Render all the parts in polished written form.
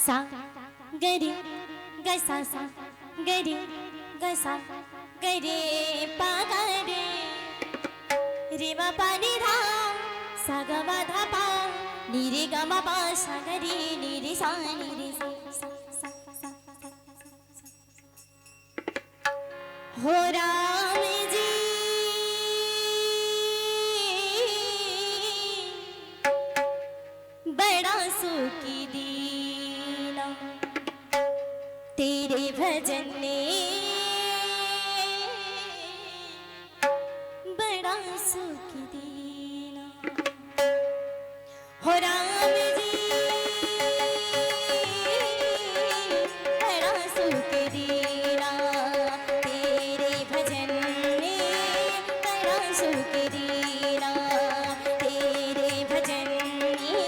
सा गरे ग सा सा गरे ग सा गरे पा गरे रे मा पा नि धा सा ग मा धा पा नि रे ग मा पा सा ग रे नि रे सा नि रे सा सा सा सा हो राम जी बड़ा सुखी दीना तेरे भजन ने बड़ा सुखी दीना हो राम जी बड़ा सुखी दीना तेरे भजन ने बड़ा सुखी दीना तेरे भजन ने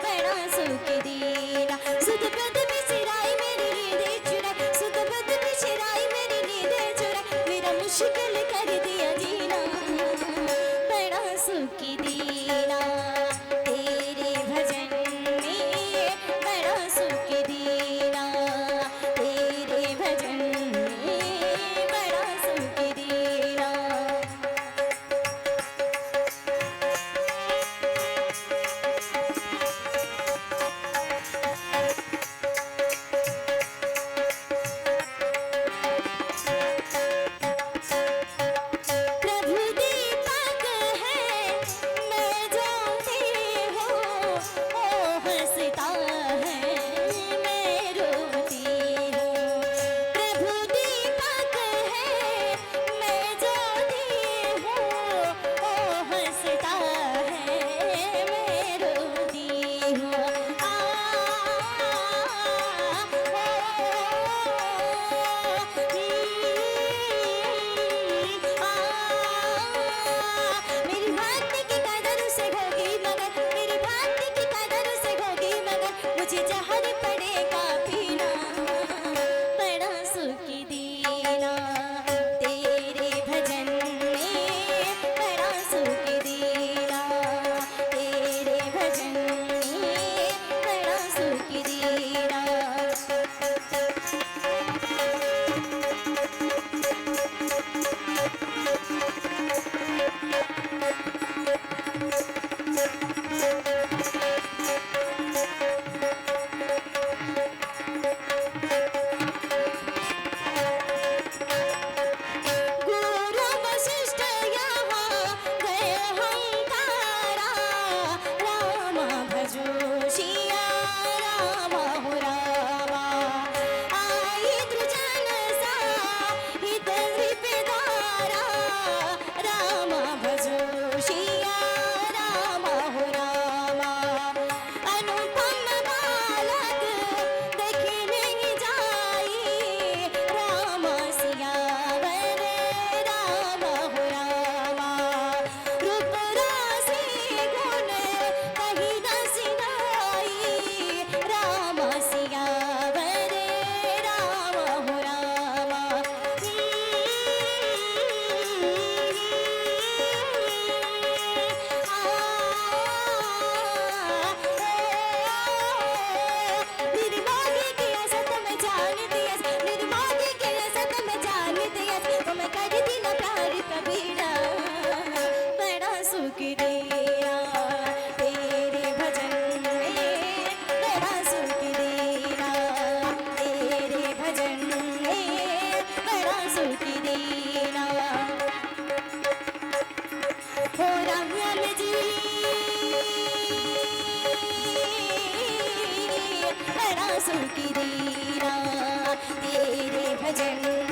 बड़ा सुखी दीना सुध पद बिसराई मेरी नींदें चुराई सुध पद बिसराई मेरी नींदें चुराई मेरा मुश्किल कर दिया जीना बड़ा सुखी दीना तेरे भजन में बड़ा सुखी दीना तेरे भजन में बड़ा सुखी दीना प्रभु दीपक है मैं जानती हूँ वो हंसता है मैं रोती हूँ प्रभु दीपक है मैं जानती हूँ वो हंसता है मैं रोती हूँ मेरी भक्ति की कदर उसे होगी मगर मेरी भक्ति की कदर उसे होगी मगर मुझे जहर पड़ेगा पीना बड़ा सुखी दीना तेरे भजन में बड़ा सुखी दीना तेरे भजन में बड़ा सुखी दीना गुरु वशिष्ठ यहाँ गए हंकारा राम भजो शिया राम हो रामा आई द्रुजन सा हित विदारा राम भजो शिया राम हो रामा अनुपम बालक देखे नहीं जाई राम सियावर राम हो रामा रूप राशि गुण कहीं न सिनाई राम सियावर राम हो रामा निर्मोही की असत में जान दिया निर्मोही की असत में जान दिया तो मैं करती न प्यार कबीरा बड़ा सुखी दिया तेरे भजन में बड़ा सुखी दिया तेरे भजन में बड़ा सुखी दिया हो राम जी बड़ा सुखी दीना तेरे भजन